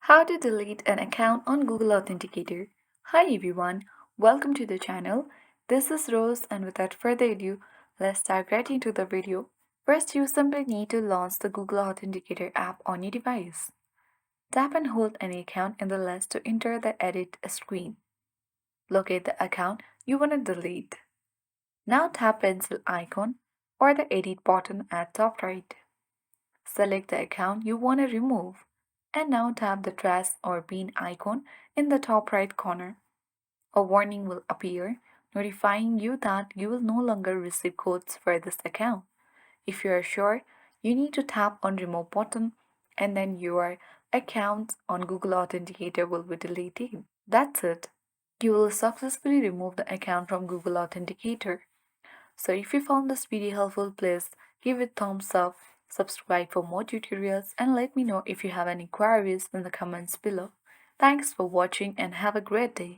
How to delete an account on Google Authenticator. Hi everyone, welcome to the channel. This is Rose, and without further ado, let's dive right into the video. First, you simply need to launch the Google Authenticator app on your device. Tap and hold any account in the list to enter the edit screen. Locate the account you want to delete. Now tap pencil icon or the edit button at top right. Select the account you want to remove and now tap the trash or bin icon in the top right corner. A warning will appear notifying you that you will no longer receive codes for this account. If you are sure, you need to tap on remove button and then your account on Google Authenticator will be deleted. That's it. You will successfully remove the account from Google Authenticator. So if you found this video helpful, please give it thumbs up, subscribe for more tutorials, and let me know if you have any queries in the comments below. Thanks for watching and have a great day.